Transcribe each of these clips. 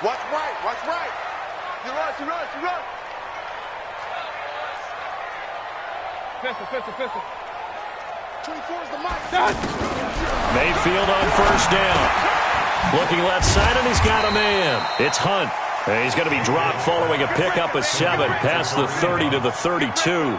Watch right, watch right. You rush, you rush, you rush. Pistol. 24 is the mic. Mayfield on first down. Looking left side, and he's got a man. It's Hunt. And he's going to be dropped following a pickup of 7 past the 30 to the 32. A 7-yard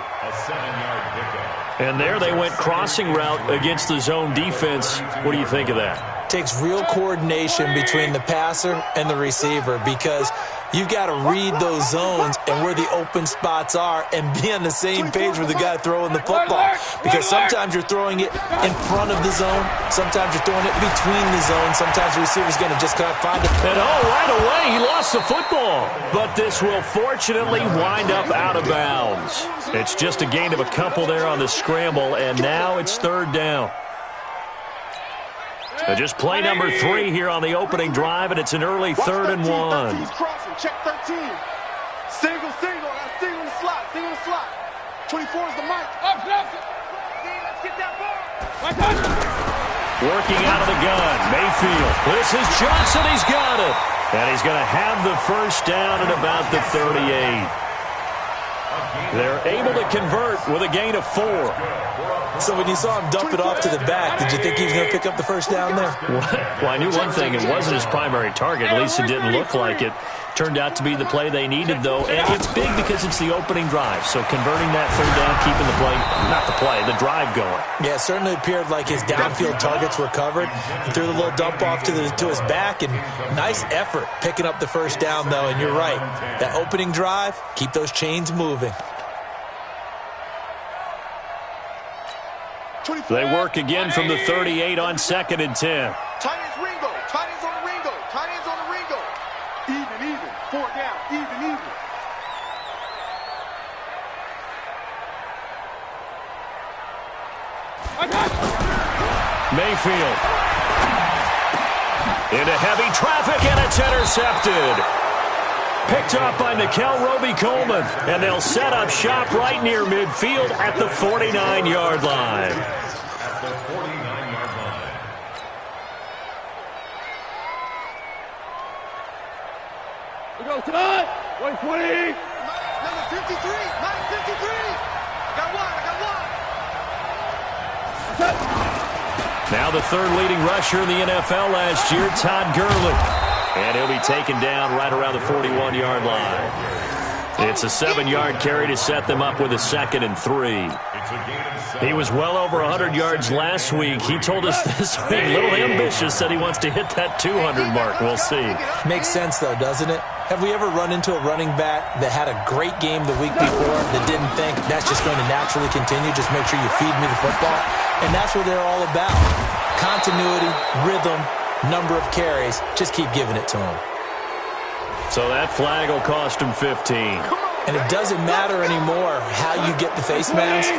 pickup. And there they went crossing route against the zone defense. What do you think of that? Takes real coordination between the passer and the receiver because you've got to read those zones and where the open spots are and be on the same page with the guy throwing the football. Because sometimes you're throwing it in front of the zone. Sometimes you're throwing it between the zones. Sometimes the receiver's going to just kind of find it. And right away, he lost the football. But this will fortunately wind up out of bounds. It's just a gain of a couple there on the scramble, and now it's third down. Just play number 3 here on the opening drive, and it's an early 3rd and 1. He's crossing. Check 13. Single. Got single in the slot. 24 is the mic. Let's get that ball. Working out of the gun. Mayfield. This is Johnson. He's got it. And he's going to have the first down at about the 38. They're able to convert with a gain of 4. So when you saw him dump it off to the back, did you think he was going to pick up the first down there? Well, I knew one thing. It wasn't his primary target. At least it didn't look like it. Turned out to be the play they needed, though. And it's big because it's the opening drive. So converting that 3rd down, keeping the drive going. Yeah, it certainly appeared like his downfield targets were covered. He threw the little dump off to his back, and nice effort picking up the first down, though. And you're right. That opening drive, keep those chains moving. They work again from the 38 on 2nd and 10. Tight ends Ringo. Tight ends on the Ringo. Tight ends on the Ringo. Even. 4 down. Even. Mayfield. Into heavy traffic, and it's intercepted. Picked up by Nickel Roby-Coleman, and they'll set up shop right near midfield at the 49-yard line. At the 49-yard line. We go, Todd. 120. Number 53. Number 53. I got one. Now the 3rd leading rusher in the NFL last year, Todd Gurley. And he'll be taken down right around the 41-yard line. It's a 7-yard carry to set them up with a 2nd and 3. He was well over 100 yards last week. He told us this week, a little ambitious, said he wants to hit that 200 mark. We'll see. Makes sense, though, doesn't it? Have we ever run into a running back that had a great game the week before that didn't think that's just going to naturally continue? Just make sure you feed me the football. And that's what they're all about. Continuity, rhythm, number of carries. Just keep giving it to him. So that flag will cost him 15. And it doesn't matter anymore how you get the face mask.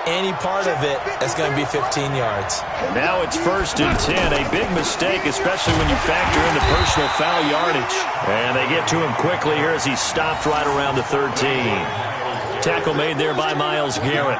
Any part of it, that's going to be 15 yards. Now it's 1st and 10. A big mistake, especially when you factor in the personal foul yardage. And they get to him quickly here as he's stopped right around the 13. Tackle made there by Myles Garrett.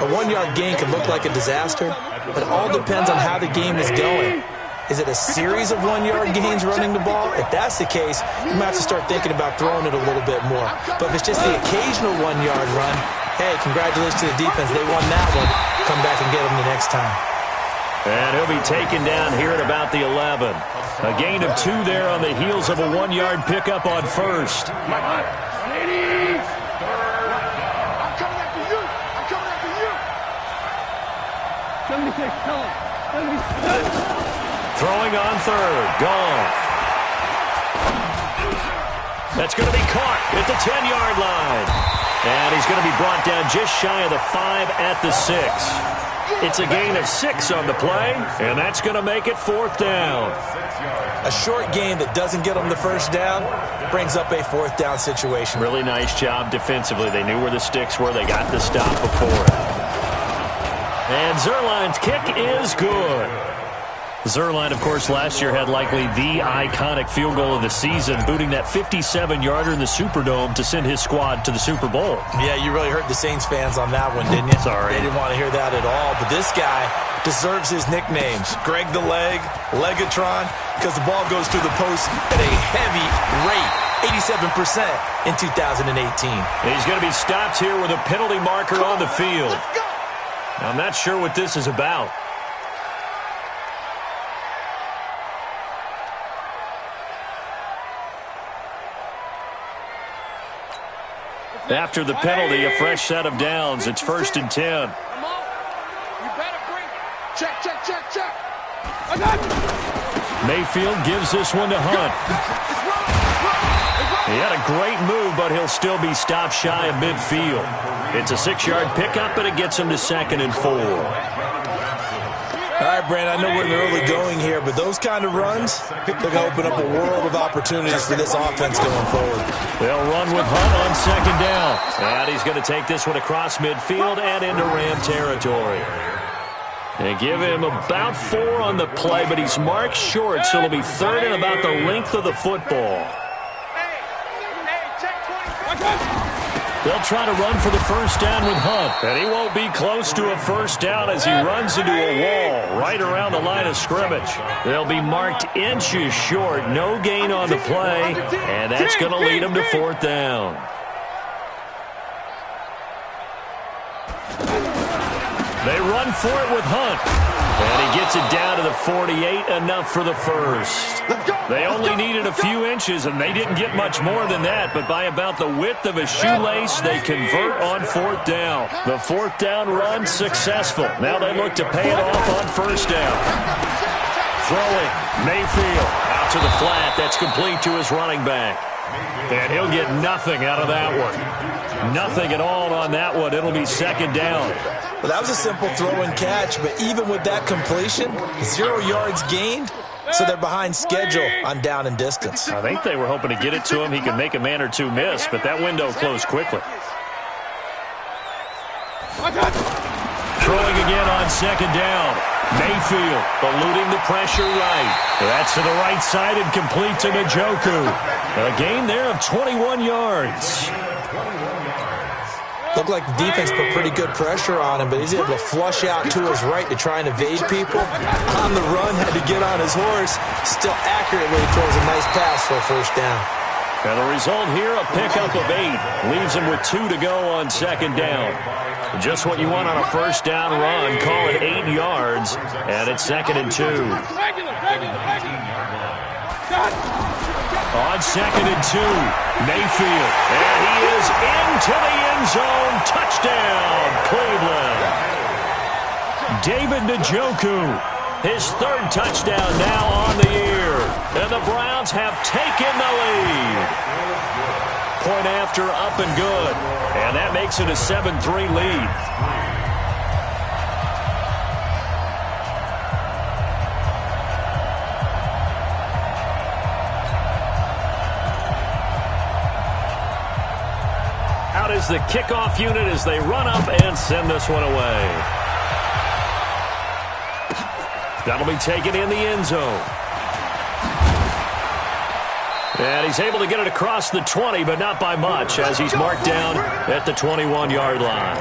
A 1-yard gain can look like a disaster, but it all depends on how the game is going. Is it a series of 1-yard gains running the ball? If that's the case, you might have to start thinking about throwing it a little bit more. But if it's just the occasional 1-yard run, hey, congratulations to the defense. They won that one. Come back and get them the next time. And he'll be taken down here at about the 11. A gain of 2 there on the heels of a 1-yard pickup on 1st. Throwing on 3rd. Goff. That's going to be caught at the 10-yard line. And he's going to be brought down just shy of the 5 at the 6. It's a gain of 6 on the play, and that's going to make it 4th down. A short gain that doesn't get them the first down brings up a 4th down situation. Really nice job defensively. They knew where the sticks were. They got the stop before it. And Zerline's kick is good. Zuerlein, of course, last year had likely the iconic field goal of the season, booting that 57-yarder in the Superdome to send his squad to the Super Bowl. Yeah, you really hurt the Saints fans on that one, didn't you? Sorry. They didn't want to hear that at all. But this guy deserves his nicknames. Greg the Leg, Legatron, because the ball goes through the post at a heavy rate. 87% in 2018. He's going to be stopped here with a penalty marker on the field. I'm not sure what this is about. After the penalty, a fresh set of downs. It's 1st and 10. Come on. You better bring it. Check, check, check, check. I got you. Mayfield gives this one to Hunt. He had a great move, but he'll still be stopped shy of midfield. It's a 6-yard pickup, but it gets him to 2nd and 4. All right, Brandon, I know we're in the early going here, but those kind of runs, they're going to open up a world of opportunities for this offense going forward. They'll run with Hunt on 2nd down. And he's going to take this one across midfield and into Ram territory. They give him about 4 on the play, but he's marked short, so it'll be 3rd and about the length of the football. They'll try to run for the 1st down with Hunt. And he won't be close to a 1st down as he runs into a wall right around the line of scrimmage. They'll be marked inches short. No gain on the play. And that's going to lead him to 4th down. They run for it with Hunt. And he gets it down to the 48, enough for the 1st. They only needed a few inches, and they didn't get much more than that, but by about the width of a shoelace, they convert on 4th down. The 4th down run successful. Now they look to pay it off on 1st down. Throwing, Mayfield out to the flat. That's complete to his running back. And he'll get nothing out of that one. Nothing at all on that one. It'll be 2nd down. Well, that was a simple throw and catch, but even with that completion, 0 yards gained, so they're behind schedule on down and distance. I think they were hoping to get it to him. He could make a man or two miss, but that window closed quickly. Throwing again on 2nd down. Mayfield eluding the pressure right. That's to the right side and complete to Njoku. A gain there of 21 yards. Looked like the defense put pretty good pressure on him, but he's able to flush out to his right to try and evade people. On the run, had to get on his horse. Still accurately throws a nice pass for a 1st down. And the result here, a pickup of 8. Leaves him with 2 to go on 2nd down. Just what you want on a 1st down run. Call it 8 yards, and it's 2nd and 2. On 2nd and 2, Mayfield. And he is into the end zone. Touchdown, Cleveland. David Njoku, his 3rd touchdown now on the year. And the Browns have taken the lead. Point after, up and good. And that makes it a 7-3 lead. Out is the kickoff unit as they run up and send this one away. That'll be taken in the end zone. And he's able to get it across the 20, but not by much, as he's marked down at the 21-yard line.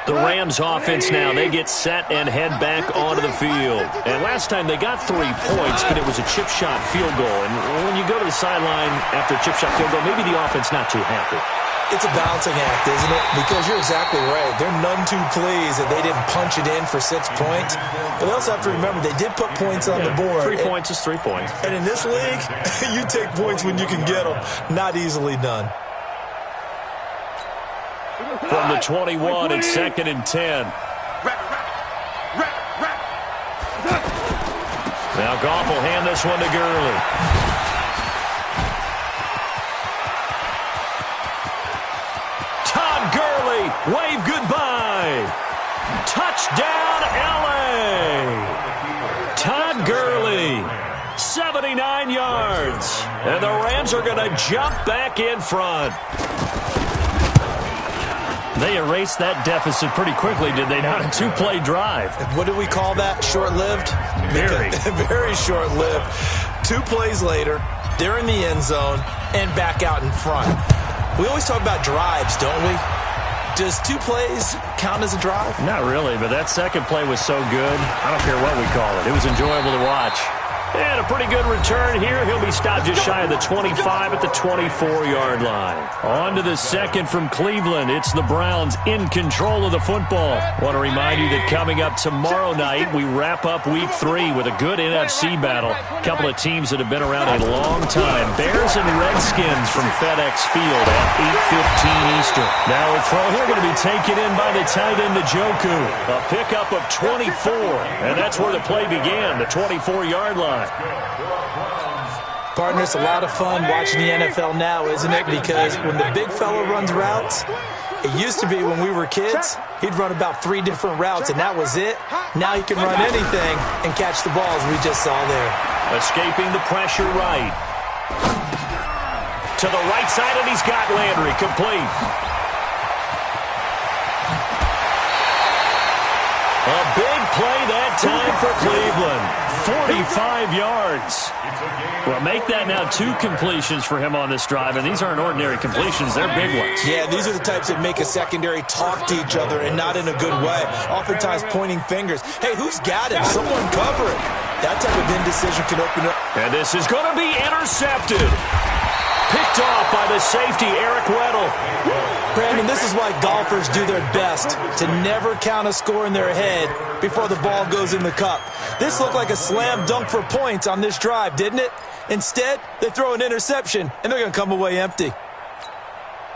The Rams offense now, they get set and head back onto the field. And last time they got 3 points, but it was a chip shot field goal. And when you go to the sideline after a chip shot field goal, maybe the offense not too happy. It's a balancing act, isn't it? Because you're exactly right. They're none too pleased that they didn't punch it in for 6 points. But they also have to remember they did put points on the board. 3 points is 3 points. And in this league, you take points when you can get them. Not easily done. From the 21, it's 2nd and 10. Now Goff will hand this one to Gurley. Todd Gurley, wave goodbye. Touchdown, L.A. Todd Gurley, 7 79 yards. And the Rams are going to jump back in front. They erased that deficit pretty quickly, did they not? A two-play drive. What do we call that? Short-lived? Very. Very short-lived. 2 plays later, they're in the end zone and back out in front. We always talk about drives, don't we? Does 2 plays count as a drive? Not really, but that second play was so good. I don't care what we call it. It was enjoyable to watch. And a pretty good return here. He'll be stopped just shy of the 25 at the 24-yard line. On to the second from Cleveland. It's the Browns in control of the football. Want to remind you that coming up tomorrow night, we wrap up Week 3 with a good NFC battle. A couple of teams that have been around a long time. Bears and Redskins from FedEx Field at 8:15 Eastern. Now a throw here going to be taken in by the tight end Njoku. A pickup of 24, and that's where the play began, the 24-yard line. Partner, it's a lot of fun watching the NFL now, isn't it? Because when the big fella runs routes, it used to be when we were kids, he'd run about 3 different routes, and that was it. Now he can run anything and catch the balls we just saw there. Escaping the pressure right. To the right side, and he's got Landry complete. A big play that time for Cleveland. 45 yards. Well, make that now 2 completions for him on this drive, and these aren't ordinary completions. They're big ones. Yeah, these are the types that make a secondary talk to each other and not in a good way. Oftentimes pointing fingers. Hey, who's got him? Someone cover it. That type of indecision can open up. And this is going to be intercepted. Picked off by the safety, Eric Weddle. Brandon, this is why golfers do their best to never count a score in their head before the ball goes in the cup. This looked like a slam dunk for points on this drive, didn't it? Instead, they throw an interception, and they're going to come away empty.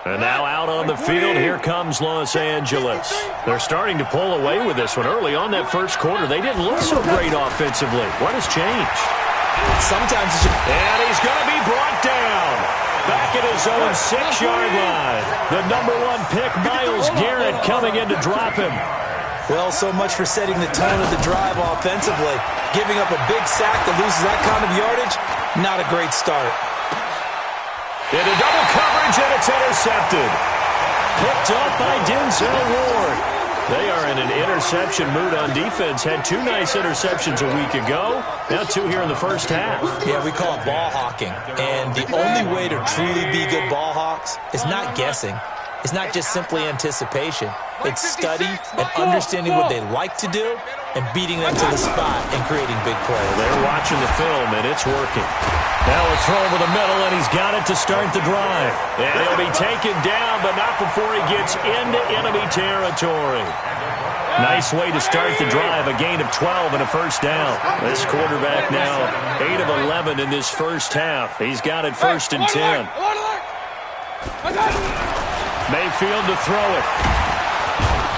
And now out on the field, here comes Los Angeles. They're starting to pull away with this one. Early on that first quarter, they didn't look so great offensively. What has changed? Sometimes it's just... And he's going to be brought down. Back at his own 6-yard line. The number 1 pick, Myles Garrett, coming in to drop him. Well, so much for setting the tone of the drive offensively. Giving up a big sack that loses that kind of yardage, not a great start. Into double coverage, and it's intercepted. Picked up by Denzel Ward. They are in an interception mood on defense. Had 2 nice interceptions a week ago. Now 2 here in the first half. Yeah, we call it ball hawking. And the only way to truly be good ball hawks is not guessing. It's not just simply anticipation. It's study and understanding what they like to do and beating them to the spot and creating big plays. They're watching the film, and it's working. Now a throw over the middle, and he's got it to start the drive. And he'll be taken down, but not before he gets into enemy territory. Nice way to start the drive, a gain of 12 and a first down. This quarterback now 8 of 11 in this first half. He's got it 1st and 10. Mayfield to throw it.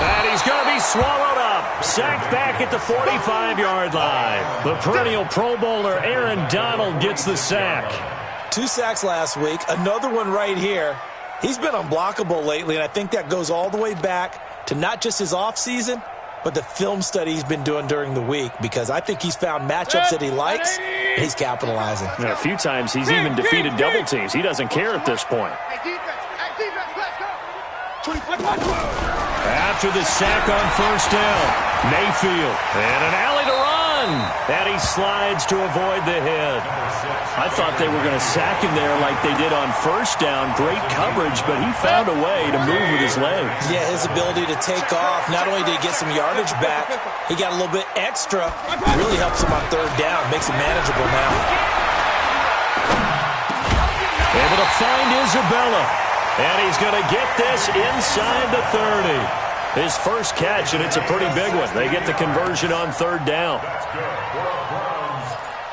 And he's going to be swallowed up. Sacked back at the 45-yard line. The perennial Pro Bowler Aaron Donald gets the sack. 2 sacks last week, another one right here. He's been unblockable lately, and I think that goes all the way back to not just his offseason, but the film study he's been doing during the week, because I think he's found matchups that he likes, and he's capitalizing. And a few times he's even defeated double teams. He doesn't care at this point. After the sack on first down, Mayfield, and an alley to run, and he slides to avoid the hit. I thought they were going to sack him there like they did on first down. Great coverage, but he found a way to move with his legs. Yeah, his ability to take off, not only did he get some yardage back, he got a little bit extra. Really helps him on third down, makes it manageable now. Able to find Isabella. And he's going to get this inside the 30. His first catch, and it's a pretty big one. They get the conversion on third down.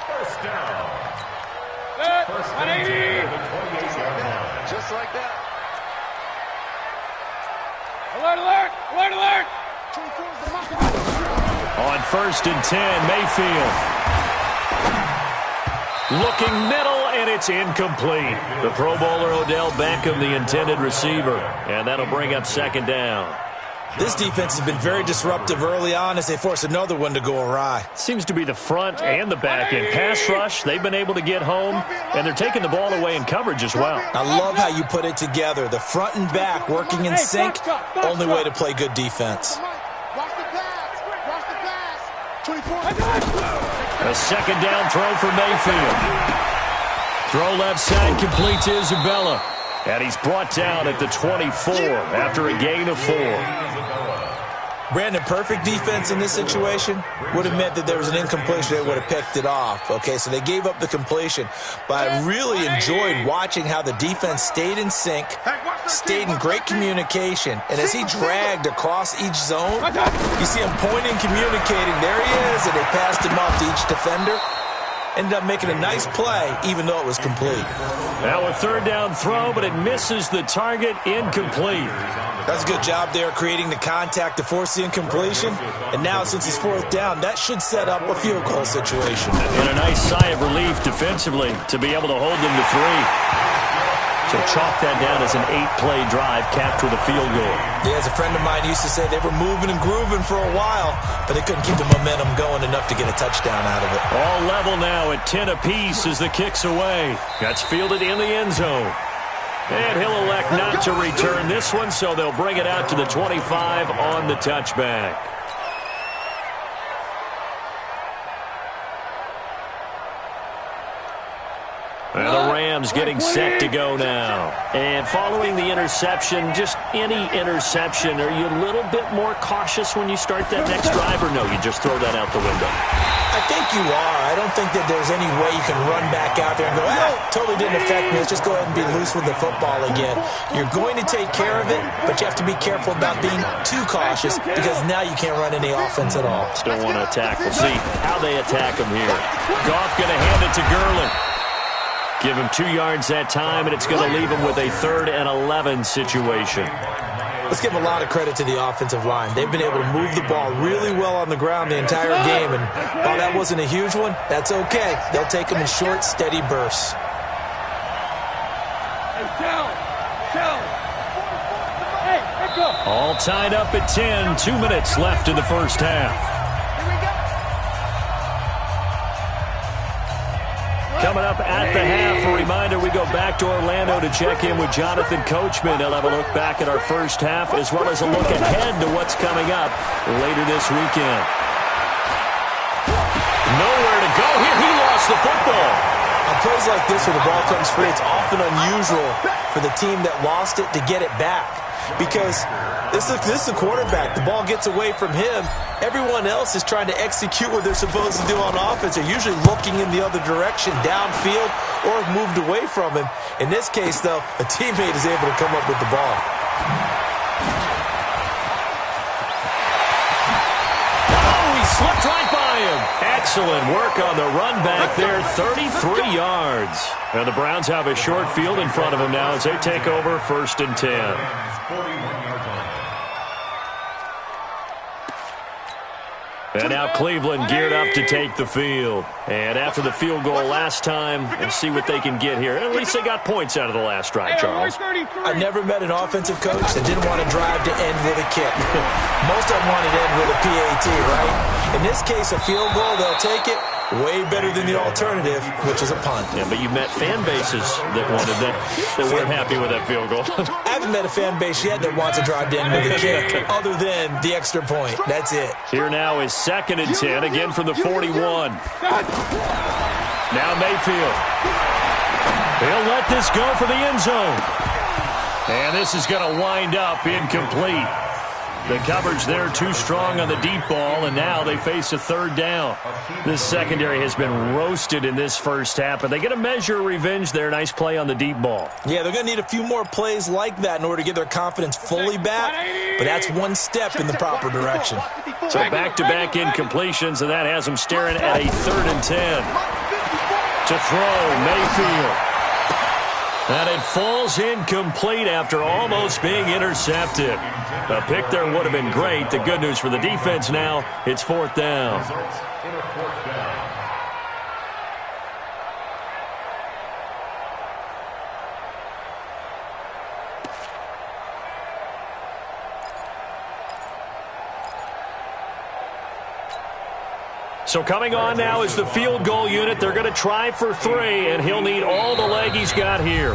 First down. Just like that. Alert, alert! Alert, alert! On 1st and 10, Mayfield. Looking middle, and it's incomplete. The Pro Bowler Odell Beckham, the intended receiver. And that'll bring up 2nd down. This defense has been very disruptive early on as they force another one to go awry. Seems to be the front and the back end. Pass rush, they've been able to get home, and they're taking the ball away in coverage as well. I love how you put it together. The front and back working in sync, only way to play good defense. Watch the pass. 24. A second down throw for Mayfield. Throw left side, complete to Isabella. And he's brought down at the 24 after a gain of 4. Brandon, perfect defense in this situation would have meant that there was an incompletion. They would have picked it off. Okay, so they gave up the completion. But I really enjoyed watching how the defense stayed in sync, stayed in great communication. And as he dragged across each zone, you see him pointing, communicating. There he is, and they passed him off to each defender. Ended up making a nice play, even though it was complete. Now a third down throw, but it misses the target, incomplete. That's a good job there, creating the contact to force the incompletion. And now, since it's fourth down, that should set up a field goal situation. And a nice sigh of relief defensively to be able to hold them to 3. So chalk that down as an 8-play drive capped with a field goal. Yeah, as a friend of mine used to say, they were moving and grooving for a while, but they couldn't keep the momentum going enough to get a touchdown out of it. All level now at 10 apiece as the kick's away. That's fielded in the end zone. And he'll elect not to return this one, so they'll bring it out to the 25 on the touchback. And the Rams getting set to go now. And following the interception, just any interception, are you a little bit more cautious when you start that next drive, or no, you just throw that out the window? I think you are. I don't think that there's any way you can run back out there and go, totally didn't affect me. Let's just go ahead and be loose with the football again. You're going to take care of it, but you have to be careful about being too cautious because now you can't run any offense at all. Still want to attack. We'll see how they attack him here. Goff going to hand it to Gurley. Give him 2 yards that time, and it's going to leave him with a 3rd and 11 situation. Let's give a lot of credit to the offensive line. They've been able to move the ball really well on the ground the entire game, and while that wasn't a huge one, that's okay. They'll take them in short, steady bursts. All tied up at 10, 2 minutes left in the first half. Coming up at the half, a reminder, we go back to Orlando to check in with Jonathan Coachman. He'll have a look back at our first half as well as a look ahead to what's coming up later this weekend. Nowhere to go here. He lost the football. On plays like this where the ball comes free, it's often unusual for the team that lost it to get it back. Because this is the quarterback. The ball gets away from him. Everyone else is trying to execute what they're supposed to do on offense. They're usually looking in the other direction, downfield, or have moved away from him. In this case, though, a teammate is able to come up with the ball. Oh, he slipped right by him. Excellent work on the run back there, 33 yards. And the Browns have a short field in front of them now as they take over 1st and 10. And now Cleveland geared up to take the field. And after the field goal last time, let's see what they can get here. At least they got points out of the last drive, Charles. I never met an offensive coach that didn't want to drive to end with a kick. Most of them wanted to end with a PAT, right? In this case, a field goal, they'll take it. Way better than the alternative, which is a punt. Yeah, but you've met fan bases that wanted that weren't happy with that field goal. I haven't met a fan base yet that wants to drive to end with a kick other than the extra point. That's it. Here now is 2nd and 10, again from the 41. Now Mayfield. He'll let this go for the end zone. And this is going to wind up incomplete. The coverage there too strong on the deep ball, and now they face a 3rd down. This secondary has been roasted in this first half, but they get a measure of revenge there. Nice play on the deep ball. Yeah, they're going to need a few more plays like that in order to get their confidence fully back, but that's one step in the proper direction. So back-to-back incompletions, and that has them staring at a 3rd and 10. To throw, Mayfield. And it falls incomplete after almost being intercepted. A pick there would have been great. The good news for the defense now, it's 4th down. So coming on now is the field goal unit. They're going to try for 3, and he'll need all the leg he's got here.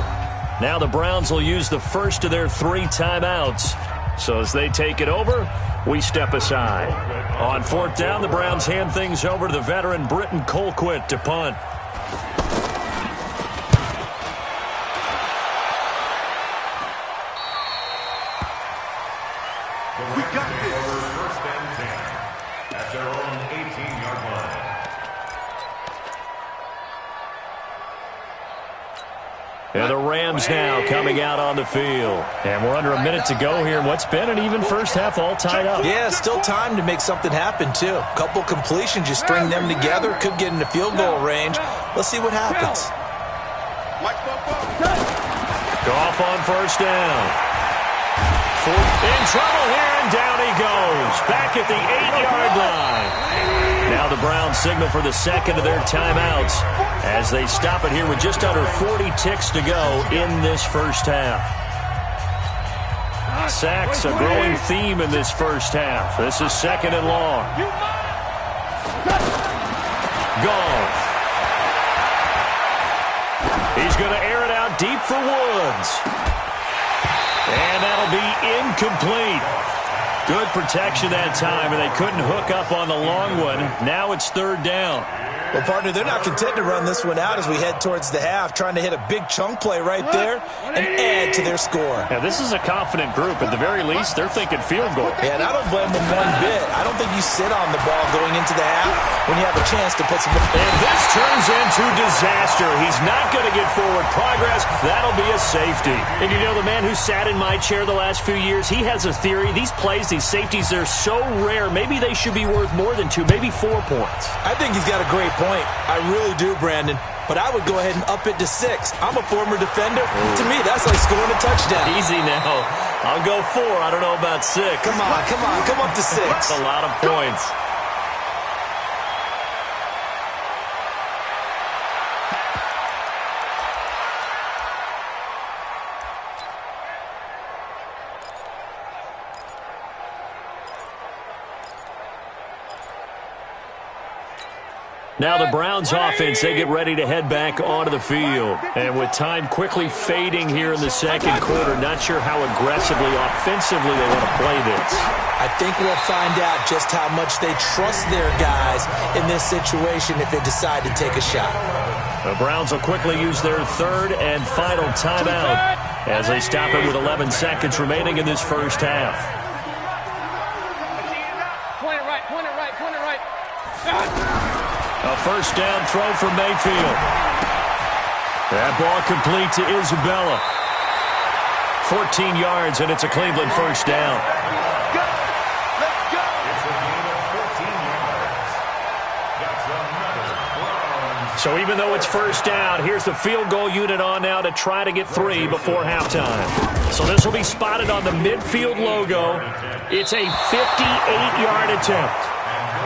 Now the Browns will use the first of their 3 timeouts. So as they take it over, we step aside. On 4th down, the Browns hand things over to the veteran Britton Colquitt to punt. We got this. First and 10 at their own 18-yard line. And the Rams now coming out on the field. And we're under a minute to go here in what's been an even first half, all tied up. Yeah, still time to make something happen, too. A couple completions, you string them together, could get into field goal range. Let's see what happens. Goff on first down. In trouble here, and down he goes. Back at the 8-yard line. Now the Browns signal for the second of their timeouts as they stop it here with just under 40 ticks to go in this first half. Sacks, a growing theme in this first half. This is 2nd and long. Goff. He's going to air it out deep for Woods. And that'll be incomplete. Good protection that time, and they couldn't hook up on the long one. Now it's 3rd down. Well, partner, they're not content to run this one out as we head towards the half, trying to hit a big chunk play right there and add to their score. Now, this is a confident group. At the very least, they're thinking field goal. Yeah, and I don't blame them one bit. I don't think you sit on the ball going into the half when you have a chance to put some... And this turns into disaster. He's not going to get forward progress. That'll be a safety. And you know, the man who sat in my chair the last few years, he has a theory. These plays, these safeties, they're so rare. Maybe they should be worth more than 2, maybe 4 points. I think he's got a great point. I really do, Brandon. But I would go ahead and up it to 6. I'm a former defender. Ooh. To me, that's like scoring a touchdown. Easy now. I'll go 4. I don't know about 6. Come on. Come up to 6. That's a lot of points. Now the Browns offense, they get ready to head back onto the field. And with time quickly fading here in the second quarter, not sure how aggressively, offensively they want to play this. I think we'll find out just how much they trust their guys in this situation if they decide to take a shot. The Browns will quickly use their 3rd and final timeout as they stop it with 11 seconds remaining in this first half. Point it right. A first down throw from Mayfield. That ball complete to Isabella. 14 yards, and it's a Cleveland first down. Let's go. It's a gain of 14 yards. That's another Browns. So even though it's first down, here's the field goal unit on now to try to get 3 before halftime. So this will be spotted on the midfield logo. It's a 58-yard attempt.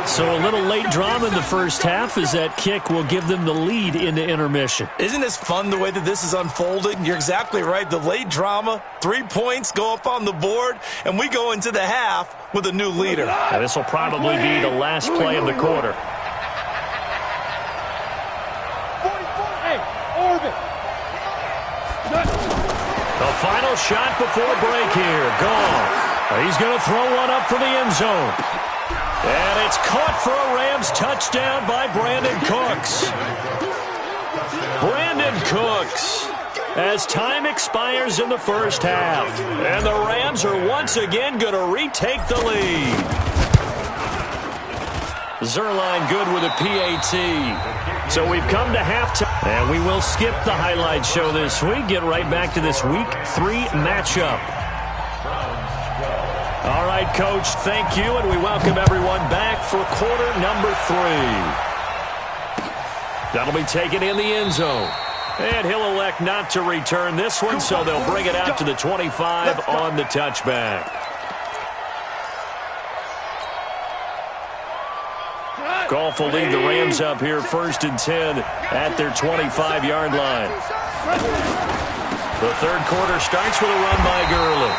So a little late drama in the first half as that kick will give them the lead into intermission. Isn't this fun the way that this is unfolding? You're exactly right. The late drama, 3 points go up on the board, and we go into the half with a new leader. Now this will probably be the last play of the quarter. Hey, orbit. The final shot before break here. Goff. He's going to throw one up for the end zone. And it's caught for a Rams touchdown by Brandon Cooks. Brandon Cooks, as time expires in the first half. And the Rams are once again going to retake the lead. Zerline good with a PAT. So we've come to halftime. And we will skip the highlight show this week. Get right back to this Week 3 matchup. All right, Coach, thank you, and we welcome everyone back for quarter number 3. That'll be taken in the end zone. And he'll elect not to return this one, so they'll bring it out to the 25 on the touchback. Goff will lead the Rams up here 1st and 10 at their 25-yard line. The third quarter starts with a run by Gurley.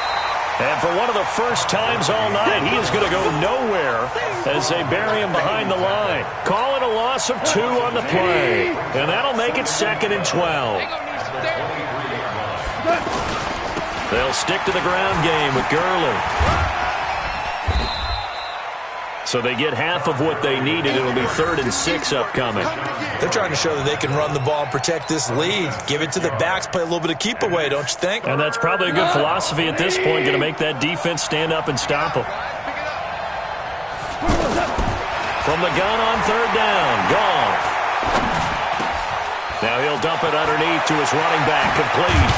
And for one of the first times all night, he is going to go nowhere as they bury him behind the line. Call it a loss of 2 on the play. And that'll make it 2nd and 12. They'll stick to the ground game with Gurley. So they get half of what they needed. It'll be 3rd and 6 upcoming. They're trying to show that they can run the ball and protect this lead. Give it to the backs, play a little bit of keep away, don't you think? And that's probably a good philosophy at this point, going to make that defense stand up and stop them. From the gun on 3rd down, Goff. Now he'll dump it underneath to his running back, complete.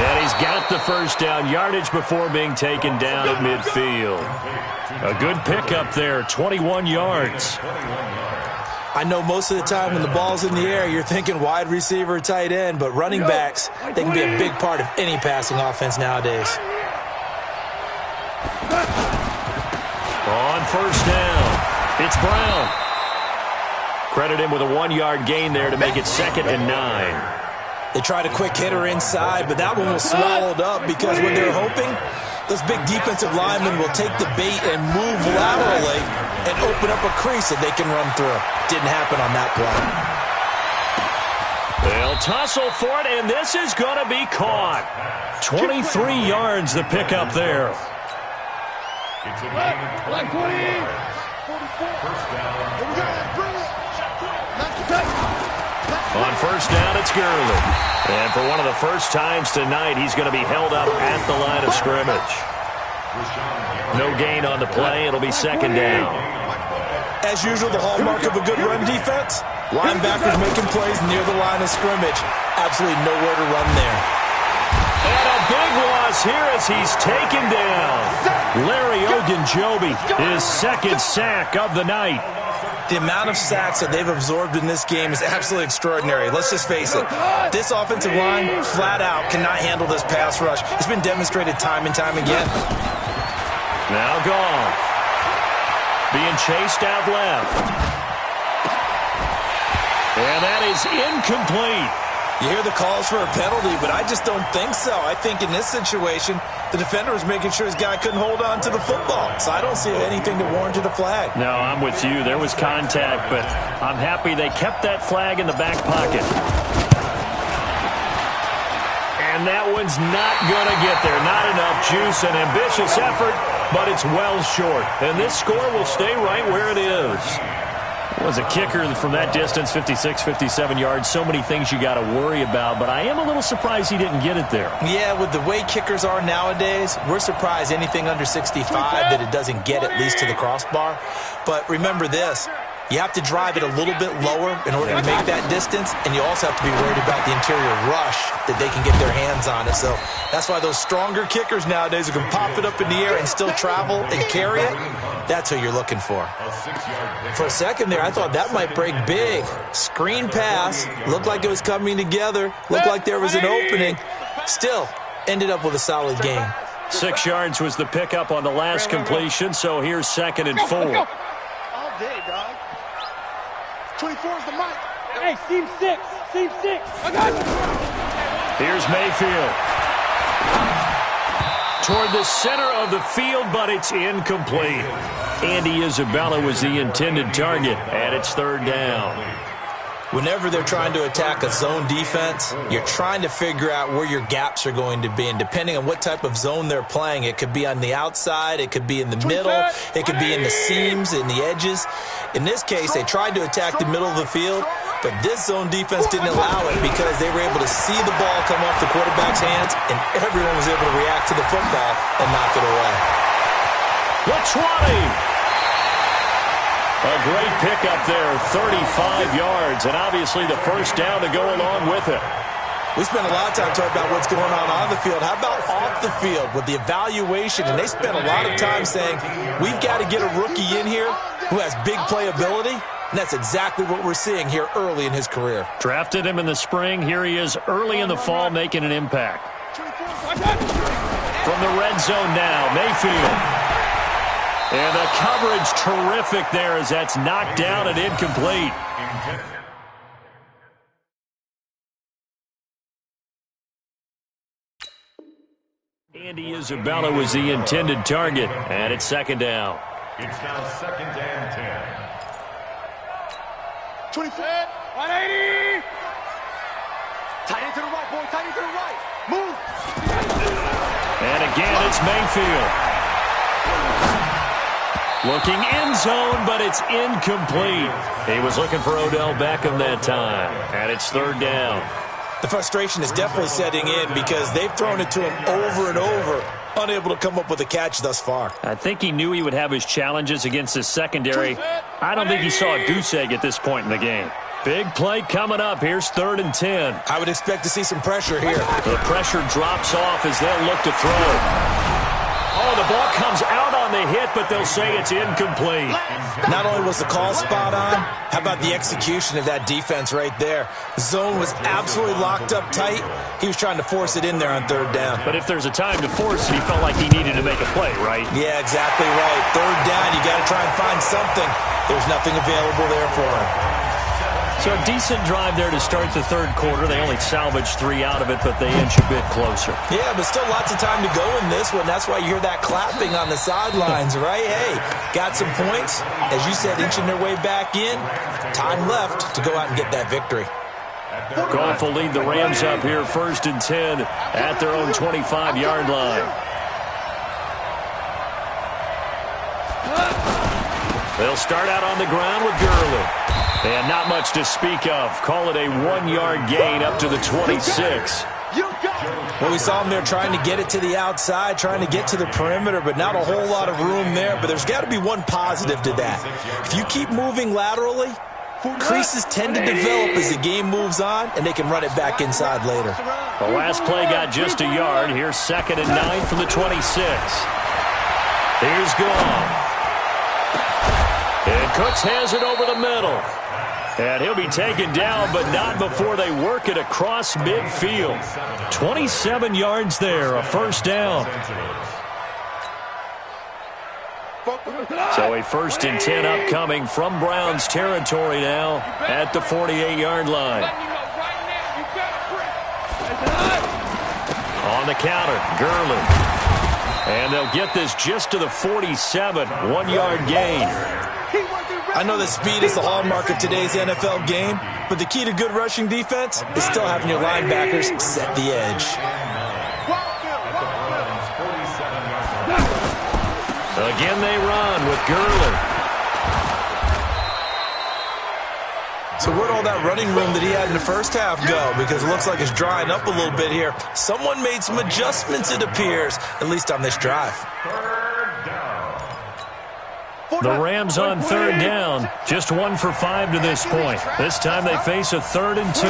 And he's got the first down yardage before being taken down at midfield. A good pickup there, 21 yards. I know most of the time when the ball's in the air, you're thinking wide receiver, tight end, but running backs, they can be a big part of any passing offense nowadays. On 1st down, it's Brown. Credit him with a 1-yard gain there to make it 2nd and 9. They tried a quick hitter inside, but that one was swallowed up because what they're hoping, those big defensive linemen will take the bait and move laterally and open up a crease that they can run through. Didn't happen on that play. They'll tussle for it, and this is going to be caught. 23 yards the pickup there. It's a gain of 20. First down. On 1st down, it's Gurley. And for one of the first times tonight, he's going to be held up at the line of scrimmage. No gain on the play. It'll be 2nd down. As usual, the hallmark of a good run defense, linebackers making plays near the line of scrimmage. Absolutely nowhere to run there. And a big loss here as he's taken down. Larry Ogunjobi, his 2nd sack of the night. The amount of sacks that they've absorbed in this game is absolutely extraordinary. Let's just face it. This offensive line, flat out, cannot handle this pass rush. It's been demonstrated time and time again. Now Goff. Being chased out left. And that is incomplete. You hear the calls for a penalty, but I just don't think so. I think in this situation, the defender was making sure his guy couldn't hold on to the football. So I don't see anything that warranted a flag. No, I'm with you. There was contact, but I'm happy they kept that flag in the back pocket. And that one's not going to get there. Not enough juice, an ambitious effort, but it's well short. And this score will stay right where it is. Was a kicker from that distance, 56, 57 yards. So many things you got to worry about, but I am a little surprised he didn't get it there. Yeah, with the way kickers are nowadays, we're surprised anything under 65 that it doesn't get at least to the crossbar. But remember this, you have to drive it a little bit lower in order to make that distance, and you also have to be worried about the interior rush that they can get their hands on it. So that's why those stronger kickers nowadays who can pop it up in the air and still travel and carry it, that's who you're looking for. For a second there, I thought that might break big. Screen pass, looked like it was coming together, looked like there was an opening. Still, ended up with a solid game. 6 yards was the pickup on the last completion, so here's 2nd and 4. All day, dog. 24 is the mic. Hey, seam 6. Seam 6. I got you. Here's Mayfield. Toward the center of the field, but it's incomplete. Andy Isabella was the intended target, and it's 3rd down. Whenever they're trying to attack a zone defense, you're trying to figure out where your gaps are going to be. And depending on what type of zone they're playing, it could be on the outside, it could be in the middle, it could be in the seams, in the edges. In this case, they tried to attack the middle of the field, but this zone defense didn't allow it because they were able to see the ball come off the quarterback's hands, and everyone was able to react to the football and knock it away. The 20. A great pickup there, 35 yards, and obviously the first down to go along with it. We spent a lot of time talking about what's going on the field. How about off the field with the evaluation? And they spent a lot of time saying, we've got to get a rookie in here who has big playability, and that's exactly what we're seeing here early in his career. Drafted him in the spring. Here he is early in the fall making an impact. From the red zone now, Mayfield. And the coverage terrific there as that's knocked down and incomplete. Andy Isabella was the intended target, and it's second down. It's now 2nd and 10. 24. 180. Tight end to the right, boy. Tight end to the right. Move. And again, it's Mayfield. Looking end zone, but it's incomplete. He was looking for Odell Beckham that time, and it's third down. The frustration is definitely setting in because they've thrown it to him over and over, unable to come up with a catch thus far. I think he knew he would have his challenges against his secondary. I don't think he saw a goose egg at this point in the game. Big play coming up. Here's 3rd and 10. I would expect to see some pressure here. The pressure drops off as they'll look to throw. Oh, the ball comes out on the hit, but they'll say it's incomplete. Not only was the call spot on, how about the execution of that defense right there? The zone was absolutely locked up tight. He was trying to force it in there on 3rd down. But if there's a time to force it, he felt like he needed to make a play, right? Yeah, exactly right. 3rd down, you got to try and find something. There's nothing available there for him. So a decent drive there to start the 3rd quarter. They only salvaged 3 out of it, but they inch a bit closer. Yeah, but still lots of time to go in this one. That's why you hear that clapping on the sidelines, right? Hey, got some points. As you said, inching their way back in. Time left to go out and get that victory. Goff will lead the Rams up here 1st and 10 at their own 25-yard line. They'll start out on the ground with Gurley. And not much to speak of. Call it a 1-yard gain up to the 26. Well, we saw him there trying to get it to the outside, trying to get to the perimeter, but not a whole lot of room there. But there's got to be one positive to that. If you keep moving laterally, creases tend to develop as the game moves on, and they can run it back inside later. The last play got just a yard. Here's 2nd and 9 from the 26. Here's Goff. And Cooks has it over the middle. And he'll be taken down, but not before they work it across midfield. 27 yards there, a 1st down. So a 1st and 10 upcoming from Browns territory now at the 48-yard line. On the counter, Gurley. And they'll get this just to the 47, 1-yard gain. I know that speed is the hallmark of today's NFL game, but the key to good rushing defense is still having your linebackers set the edge. Again they run with Gurley. So where'd all that running room that he had in the first half go? Because it looks like it's drying up a little bit here. Someone made some adjustments, it appears, at least on this drive. The Rams on 3rd down, just 1 for 5 to this point. This time they face a 3rd and 2.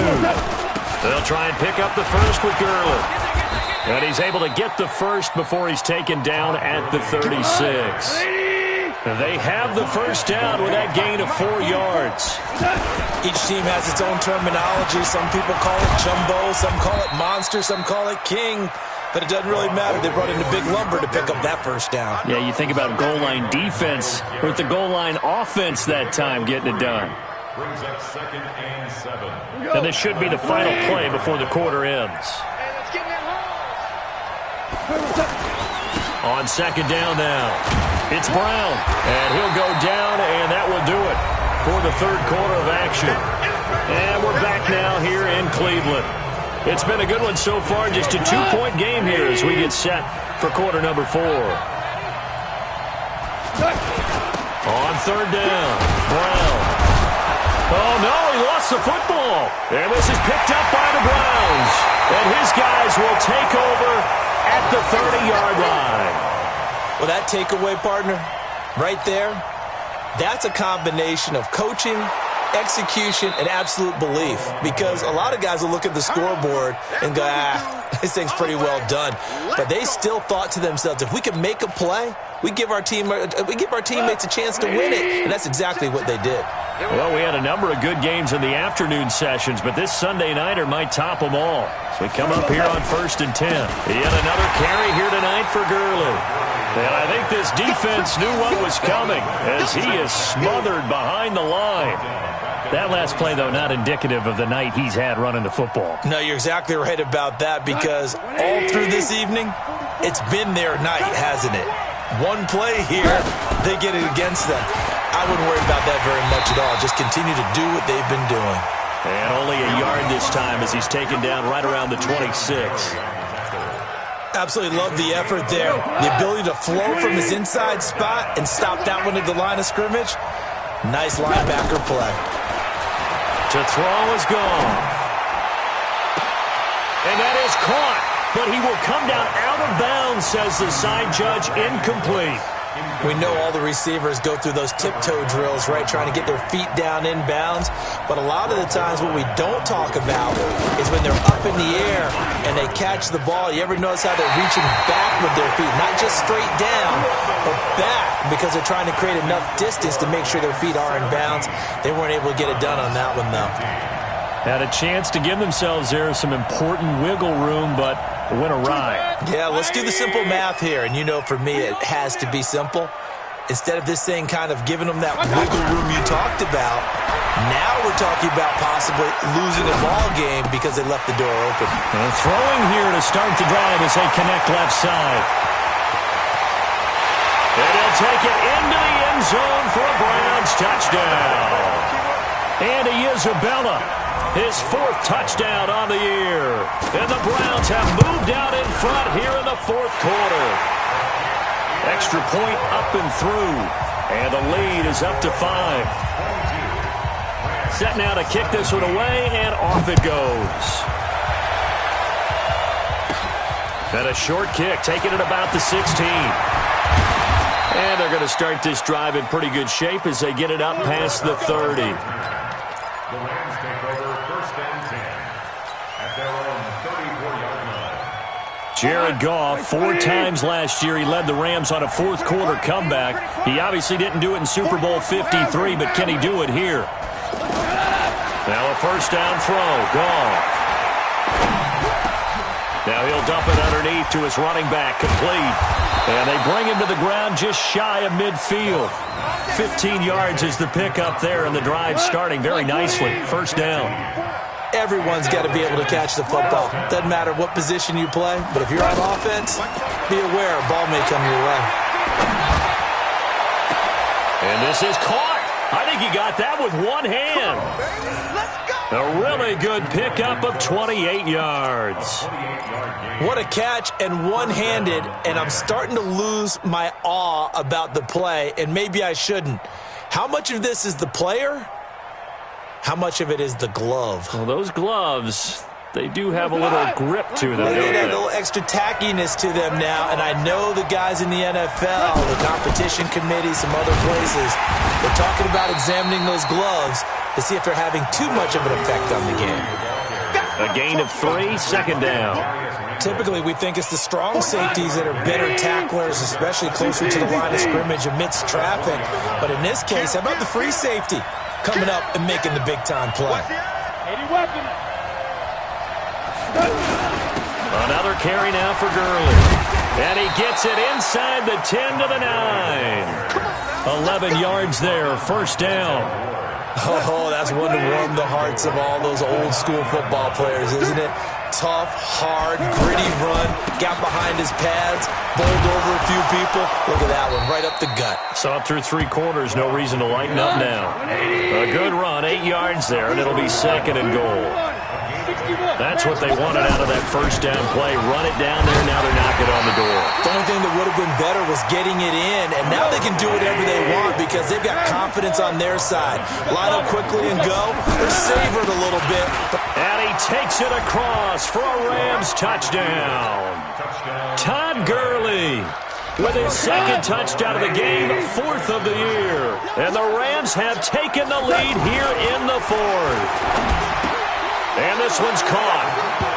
They'll try and pick up the first with Gurley. And he's able to get the first before he's taken down at the 36. They have the first down with that gain of 4 yards. Each team has its own terminology. Some people call it jumbo, some call it monster, some call it king. But it doesn't really matter. They brought in a big lumber to pick up that first down. Yeah, you think about goal line defense with the goal line offense that time getting it done. Brings up 2nd and 7. And this should be the final play before the quarter ends. On 2nd down now, it's Brown. And he'll go down, and that will do it for the 3rd quarter of action. And we're back now here in Cleveland. It's been a good one so far, just a 2-point game here as we get set for quarter number 4. On 3rd down, Brown. Oh, no, he lost the football. And this is picked up by the Browns. And his guys will take over at the 30-yard line. Well, that takeaway, partner, right there, that's a combination of coaching, execution, and absolute belief, because a lot of guys will look at the scoreboard and go, this thing's pretty well done. But they still thought to themselves, if we can make a play, we give our teammates a chance to win it, and that's exactly what they did. Well, we had a number of good games in the afternoon sessions, but this Sunday nighter might top them all. So we come up here on 1st and 10. Yet another carry here tonight for Gurley. And I think this defense knew what was coming as he is smothered behind the line. That last play, though, not indicative of the night he's had running the football. No, you're exactly right about that, because all through this evening, It's been their night, hasn't it? One play here, they get it against them. I wouldn't worry about that very much at all. Just continue to do what they've been doing. And only a yard this time as he's taken down right around the 26. Absolutely love the effort there. The ability to flow from his inside spot and stop that one at the line of scrimmage. Nice linebacker play. To throw is gone. And that is caught. But he will come down out of bounds, says the side judge, incomplete. We know all the receivers go through those tiptoe drills, right, trying to get their feet down in bounds. But a lot of the times what we don't talk about is when they're up in the air and they catch the ball. You ever notice how they're reaching back with their feet? Not just straight down, but back, because they're trying to create enough distance to make sure their feet are in bounds. They weren't able to get it done on that one, though. Had a chance to give themselves there some important wiggle room, but went awry. Yeah, let's do the simple math here. And you know, for me, it has to be simple. Instead of this thing kind of giving them that wiggle room you talked about, now we're talking about possibly losing a ball game because they left the door open. And throwing here to start the drive as they connect left side. And he'll take it into the end zone for a Browns touchdown. Andy Isabella, his 4th touchdown on the year. And the Browns have moved out in front here in the 4th quarter. Extra point up and through. And the lead is up to 5. Set now to kick this one away, and off it goes. And a short kick, taking it about the 16. And they're going to start this drive in pretty good shape as they get it up past the 30. The Rams take over 1st and 10 at their own 34-yard line. Jared Goff, 4 times last year he led the Rams on a 4th quarter comeback. He obviously didn't do it in Super Bowl 53, but can he do it here? Now a 1st down throw. Goff. Now he'll dump it underneath to his running back, complete. And they bring him to the ground just shy of midfield. 15 yards is the pickup there, and the drive starting very nicely. 1st down. Everyone's got to be able to catch the football. Doesn't matter what position you play, but if you're on offense, be aware a ball may come your way. And this is caught. I think he got that with one hand. A really good pickup of 28 yards. What a catch, and one-handed, and I'm starting to lose my awe about the play, and maybe I shouldn't. How much of this is the player? How much of it is the glove? Well, those gloves, they do have a little grip to them. They got a little extra tackiness to them now, and I know the guys in the NFL, the competition committee, some other places, they're talking about examining those gloves to see if they're having too much of an effect on the game. A gain of 3, 2nd down. Typically, we think it's the strong safeties that are better tacklers, especially closer to the line of scrimmage amidst traffic. But in this case, how about the free safety coming up and making the big-time play? Another carry now for Gurley. And he gets it inside the 10 to the 9. 11 yards there, 1st down. Oh, that's one to warm the hearts of all those old-school football players, isn't it? Tough, hard, gritty run, got behind his pads, bowled over a few people. Look at that one, right up the gut. Saw it through 3 quarters, no reason to lighten up now. A good run, 8 yards there, and it'll be 2nd and goal. That's what they wanted out of that 1st down play. Run it down there, now they're knocking on the door. The only thing that would have been better was getting it in, and now they can do whatever they want because they've got confidence on their side. Line up quickly and go, or savor it a little bit. And he takes it across for a Rams touchdown. Todd Gurley with his 2nd touchdown of the game, 4th of the year. And the Rams have taken the lead here in the 4th. And this one's caught.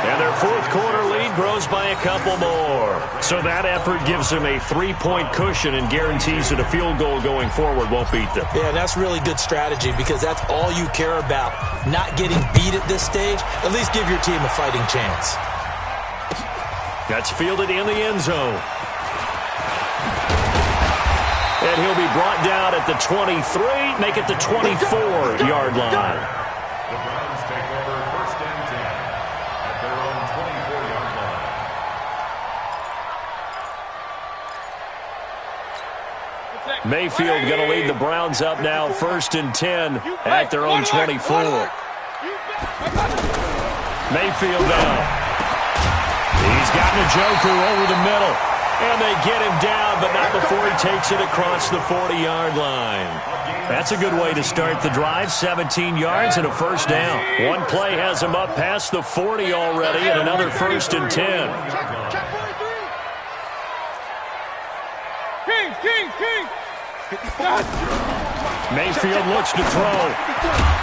And their 4th quarter lead grows by a couple more. So that effort gives them a 3-point cushion and guarantees that a field goal going forward won't beat them. Yeah, that's really good strategy because that's all you care about. Not getting beat at this stage. At least give your team a fighting chance. That's fielded in the end zone. And he'll be brought down at the 23, make it the 24-yard line. The Browns take over 1st and 10 at their own 24-yard line. Mayfield going to lead the Browns up now, 1st and 10 at their own 24. Mayfield now. He's got Njoku over the middle. And they get him down, but not before he takes it across the 40-yard line. That's a good way to start the drive. 17 yards and a first down. One play has him up past the 40 already, and another 1st and 10. King! Mayfield looks to throw.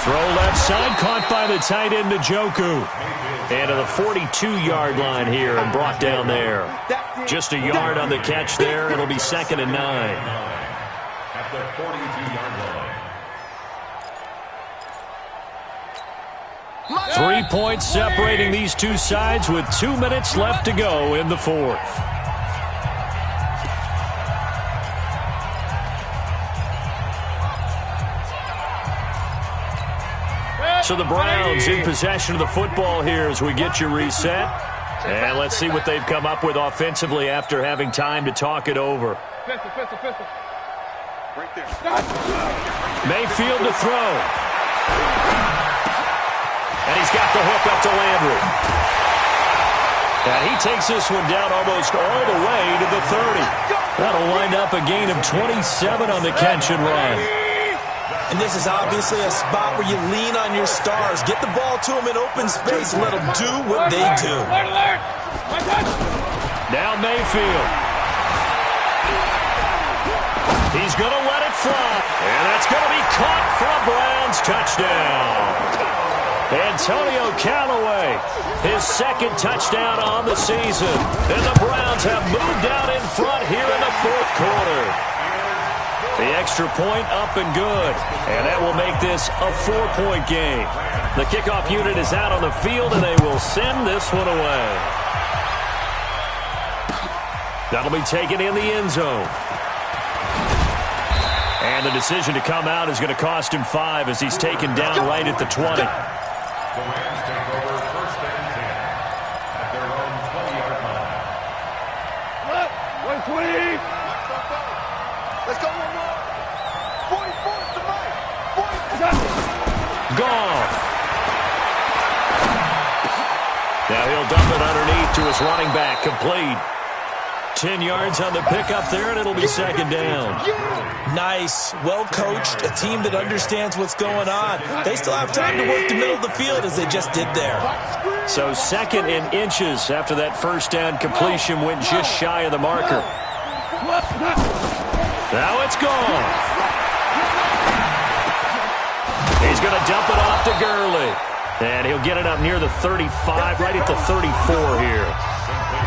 Throw left side, caught by the tight end Njoku. And to the 42-yard line here and brought down there. Just a yard on the catch there. It'll be 2nd and 9. At the 42-yard line. 3 points separating these two sides with 2 minutes left to go in the 4th. So the Browns in possession of the football here as we get you reset. And let's see what they've come up with offensively after having time to talk it over. Pistol. Right there. Mayfield to throw. And he's got the hook up to Landry. And he takes this one down almost all the way to the 30. That'll wind up a gain of 27 on the catch and run. And this is obviously a spot where you lean on your stars. Get the ball to them in open space and let them do what they do. Now Mayfield. He's going to let it fly. And that's going to be caught for a Browns touchdown. Antonio Callaway, his 2nd touchdown on the season. And the Browns have moved out in front here in the 4th quarter. The extra point up and good. And that will make this a 4-point game. The kickoff unit is out on the field, and they will send this one away. That'll be taken in the end zone. And the decision to come out is going to cost him 5 as he's taken down right at the 20. The Rams take over 1st and 10 at their own 20-yard line. 120. Let's go one more. 44's the mic. 44. Gone. Now he'll dump it underneath to his running back. Complete. 10 yards on the pickup there, and it'll be 2nd down. Nice, well-coached, a team that understands what's going on. They still have time to work the middle of the field as they just did there. So 2nd in inches after that 1st down completion went just shy of the marker. Now it's gone. He's going to dump it off to Gurley. And he'll get it up near the 35, right at the 34 here.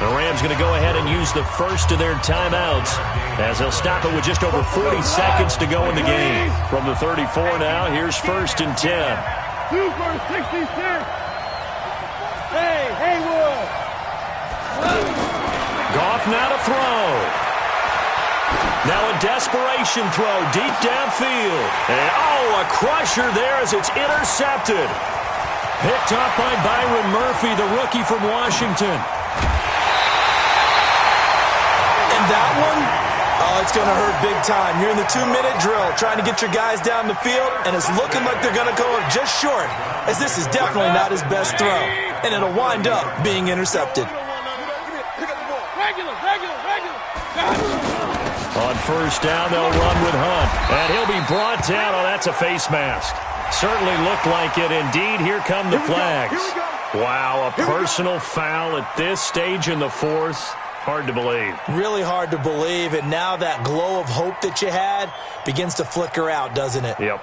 The Rams going to go ahead and use the first of their timeouts as they'll stop it with just over 40 seconds to go in the game. From the 34 now, here's 1st and 10. 2 for 66. Hey, Haywood. Goff now to throw. Now a desperation throw deep downfield. And a crusher there as it's intercepted. Picked up by Byron Murphy, the rookie from Washington. And that one, it's going to hurt big time. You're in the 2-minute drill trying to get your guys down the field, and it's looking like they're going to go just short, as this is definitely not his best throw. And it'll wind up being intercepted. Regular. On 1st down, they'll run with Hunt. And he'll be brought down. Oh, that's a face mask. Certainly looked like it. Indeed, here come the flags. Wow, a personal foul at this stage in the 4th. Hard to believe. Really hard to believe. And now that glow of hope that you had begins to flicker out, doesn't it? Yep.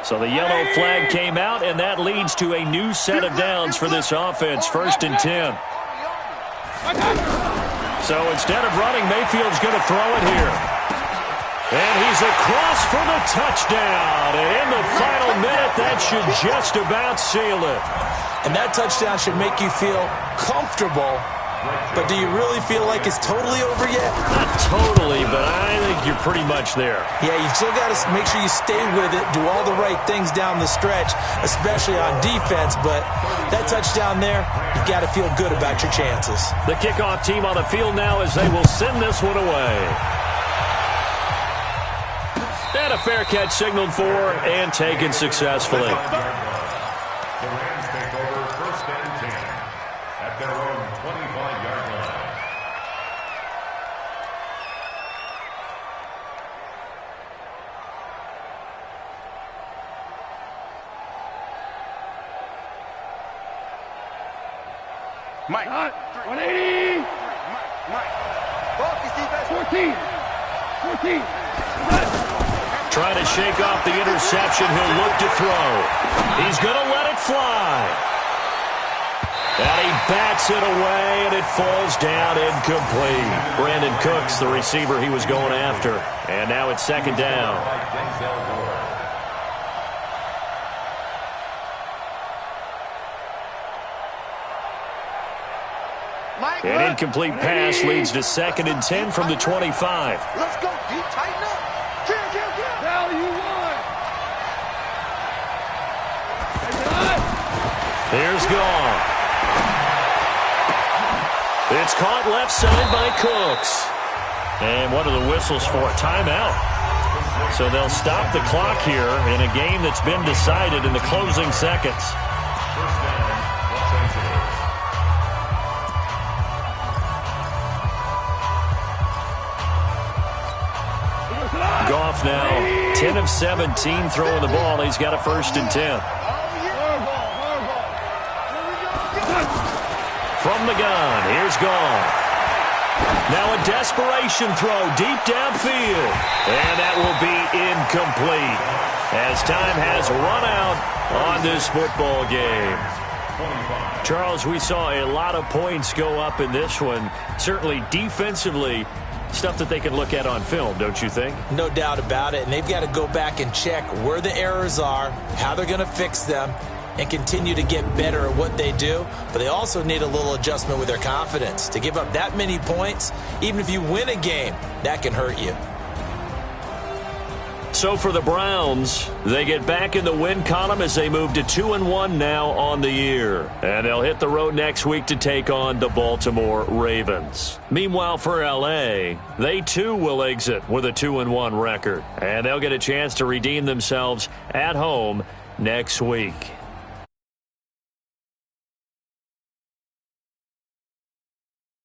So the yellow flag came out, and that leads to a new set of downs for this offense. 1st and 10. So instead of running, Mayfield's going to throw it here. And he's across for the touchdown. And in the final minute, that should just about seal it. And that touchdown should make you feel comfortable But do you really feel like it's totally over yet? Not totally, but I think you're pretty much there. Yeah, you still got to make sure you stay with it, do all the right things down the stretch, especially on defense. But that touchdown there, you got to feel good about your chances. The kickoff team on the field now as they will send this one away. And a fair catch signaled for and taken successfully. The Rams take over 1st and 10 at their own 25-yard line. Mike. 180. Mike. Focus defense. 14. Trying to shake off the interception. He'll look to throw. He's going to let it fly. And he bats it away, and it falls down incomplete. Brandon Cooks, the receiver he was going after. And now it's 2nd down. An incomplete pass leads to 2nd and 10 from the 25. Let's go, D. Tighten up. Kill. Value 1. Here's Goff. It's caught left side by Cooks. And what are the whistles for? Timeout. So they'll stop the clock here in a game that's been decided in the closing seconds. Goff now 10 of 17 throwing the ball. He's got a 1st and 10. From the gun, here's Goff. Now a desperation throw deep downfield. And that will be incomplete as time has run out on this football game. Charles, we saw a lot of points go up in this one. Certainly defensively, stuff that they can look at on film, don't you think? No doubt about it. And they've got to go back and check where the errors are, how they're going to fix them, and continue to get better at what they do. But they also need a little adjustment with their confidence. To give up that many points, even if you win a game, that can hurt you. So for the Browns, they get back in the win column as they move to 2-1 now on the year. And they'll hit the road next week to take on the Baltimore Ravens. Meanwhile, for L.A., they too will exit with a 2-1 record. And they'll get a chance to redeem themselves at home next week.